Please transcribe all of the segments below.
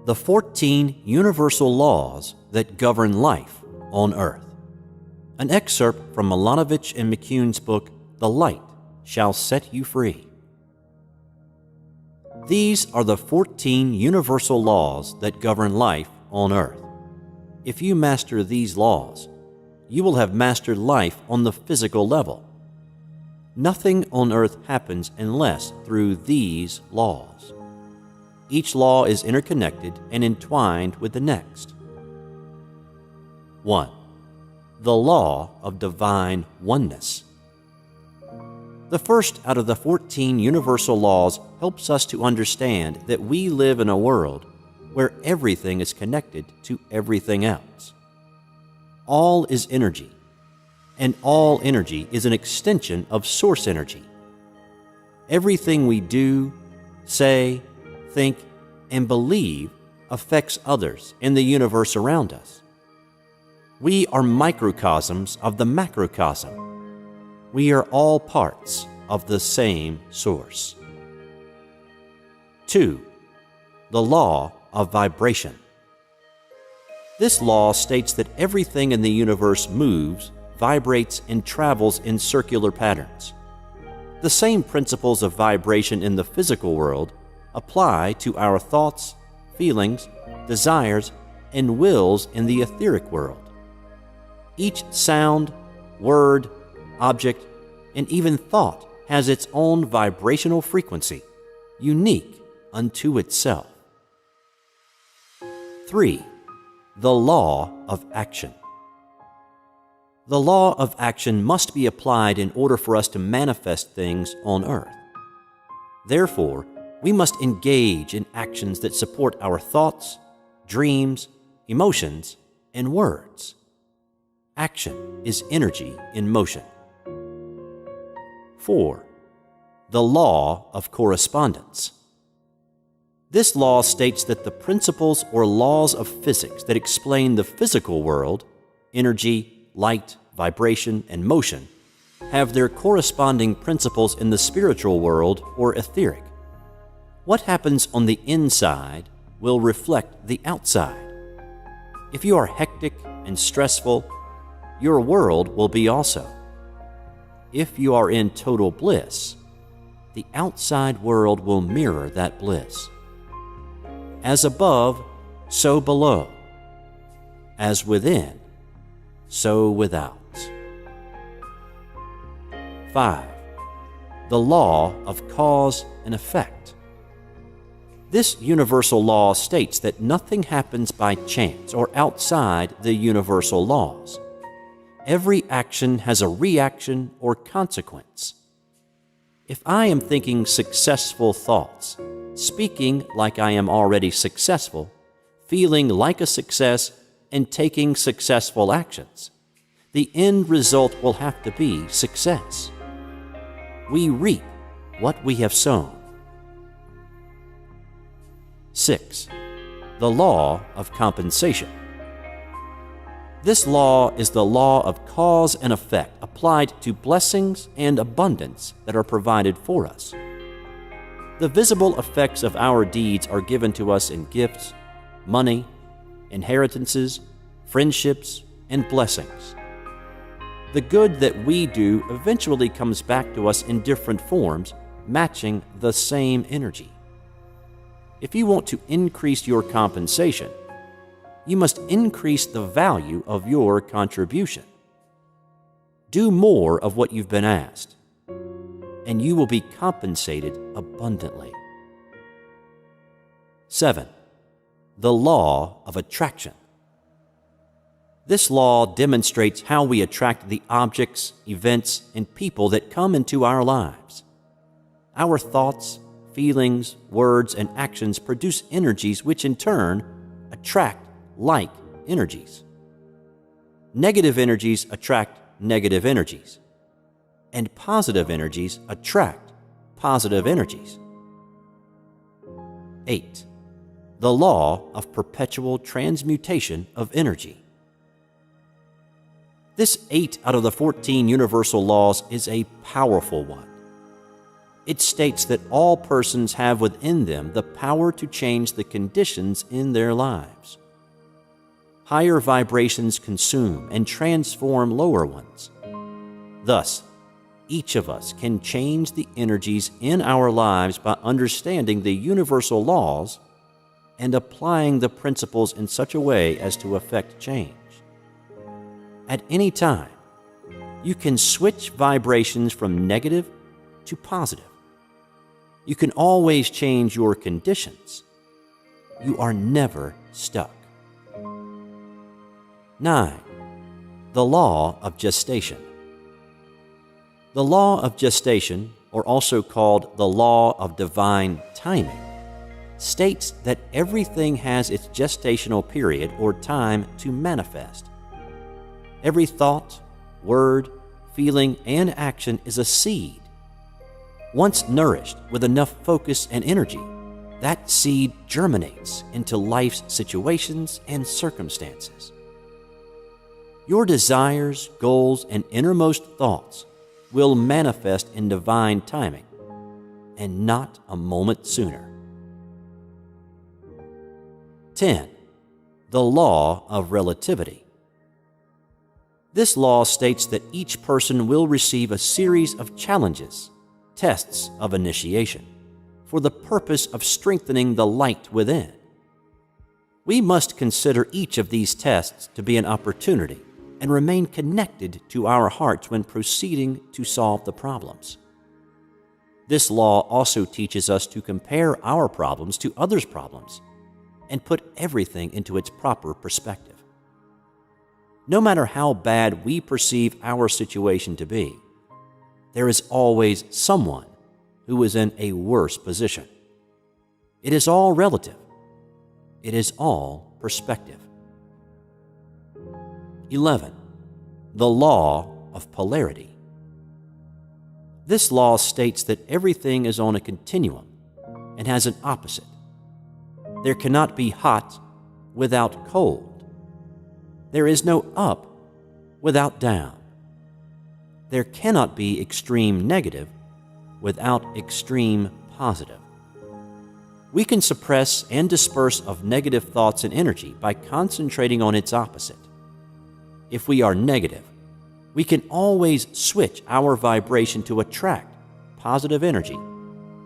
The 14 universal laws that govern life on Earth. An excerpt from Milanovich and McCune's book, The Light Shall Set You Free. These are the 14 universal laws that govern life on Earth. If you master these laws, you will have mastered life on the physical level. Nothing on Earth happens unless through these laws. Each law is interconnected and entwined with the next. 1. The law of divine oneness. The first out of the 14 universal laws helps us to understand that we live in a world where everything is connected to everything else. All is energy, and all energy is an extension of source energy. Everything we do, say, think, and believe affects others in the universe around us. We are microcosms of the macrocosm. We are all parts of the same source. 2. The law of vibration. This law states that everything in the universe moves, vibrates, and travels in circular patterns. The same principles of vibration in the physical world apply to our thoughts, feelings, desires, and wills in the etheric world. Each sound, word, object, and even thought has its own vibrational frequency, unique unto itself. 3. The law of action. The law of action must be applied in order for us to manifest things on Earth. Therefore, we must engage in actions that support our thoughts, dreams, emotions, and words. Action is energy in motion. 4. The law of correspondence. This law states that the principles or laws of physics that explain the physical world, energy, light, vibration, and motion, have their corresponding principles in the spiritual world or etheric. What happens on the inside will reflect the outside. If you are hectic and stressful, your world will be also. If you are in total bliss, the outside world will mirror that bliss. As above, so below. As within, so without. 5. The law of cause and effect. This universal law states that nothing happens by chance or outside the universal laws. Every action has a reaction or consequence. If I am thinking successful thoughts, speaking like I am already successful, feeling like a success, and taking successful actions, the end result will have to be success. We reap what we have sown. 6. The law of compensation. This law is the law of cause and effect applied to blessings and abundance that are provided for us. The visible effects of our deeds are given to us in gifts, money, inheritances, friendships, and blessings. The good that we do eventually comes back to us in different forms, matching the same energy. If you want to increase your compensation, you must increase the value of your contribution. Do more of what you've been asked, and you will be compensated abundantly. 7. The law of attraction. This law demonstrates how we attract the objects, events, and people that come into our lives. Our thoughts, feelings, words, and actions produce energies which in turn attract like energies. Negative energies attract negative energies, and positive energies attract positive energies. 8. The law of perpetual transmutation of energy. This 8 out of the 14 universal laws is a powerful one. It states that all persons have within them the power to change the conditions in their lives. Higher vibrations consume and transform lower ones. Thus, each of us can change the energies in our lives by understanding the universal laws and applying the principles in such a way as to effect change. At any time, you can switch vibrations from negative to positive. You can always change your conditions. You are never stuck. 9. The law of gestation. The law of gestation, or also called the law of divine timing, states that everything has its gestational period or time to manifest. Every thought, word, feeling, and action is a seed. Once nourished with enough focus and energy, that seed germinates into life's situations and circumstances. Your desires, goals, and innermost thoughts will manifest in divine timing, and not a moment sooner. 10. The law of relativity. This law states that each person will receive a series of challenges, tests of initiation, for the purpose of strengthening the light within. We must consider each of these tests to be an opportunity and remain connected to our hearts when proceeding to solve the problems. This law also teaches us to compare our problems to others' problems and put everything into its proper perspective. No matter how bad we perceive our situation to be, there is always someone who is in a worse position. It is all relative. It is all perspective. 11. The law of polarity. This law states that everything is on a continuum and has an opposite. There cannot be hot without cold. There is no up without down. There cannot be extreme negative without extreme positive. We can suppress and disperse of negative thoughts and energy by concentrating on its opposite. If we are negative, we can always switch our vibration to attract positive energy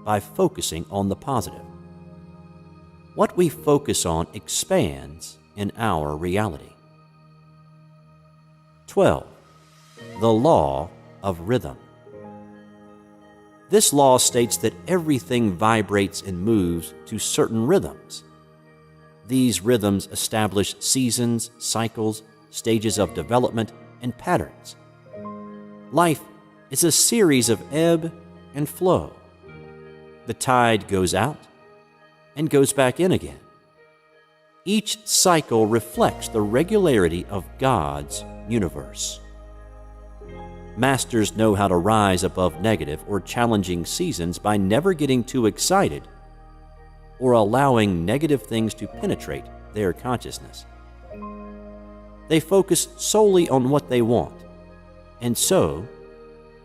by focusing on the positive. What we focus on expands in our reality. 12. The law of rhythm. This law states that everything vibrates and moves to certain rhythms. These rhythms establish seasons, cycles, stages of development, and patterns. Life is a series of ebb and flow. The tide goes out and goes back in again. Each cycle reflects the regularity of God's universe. Masters know how to rise above negative or challenging seasons by never getting too excited or allowing negative things to penetrate their consciousness. They focus solely on what they want, and so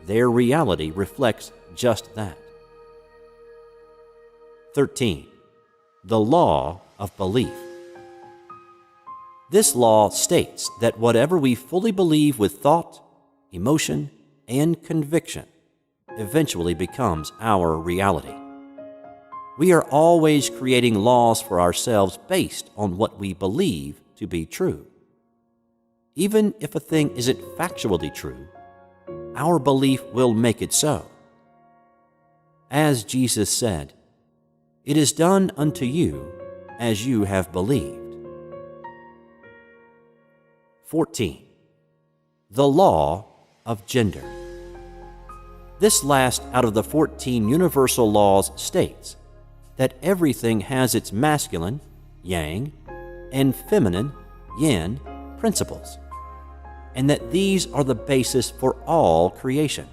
their reality reflects just that. 13. The law of belief. This law states that whatever we fully believe with thought, emotion, and conviction eventually becomes our reality. We are always creating laws for ourselves based on what we believe to be true. Even if a thing isn't factually true, our belief will make it so. As Jesus said, "It is done unto you as you have believed." 14. The law of gender. This last out of the 14 universal laws states that everything has its masculine, yang, and feminine, yin, principles, and that these are the basis for all creation.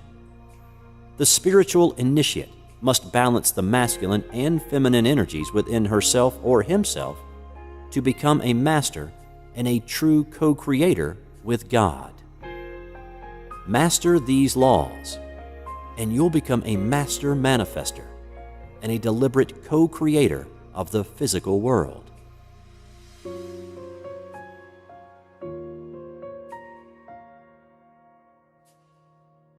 The spiritual initiate must balance the masculine and feminine energies within herself or himself to become a master and a true co-creator with God. Master these laws, and you'll become a master manifester and a deliberate co-creator of the physical world.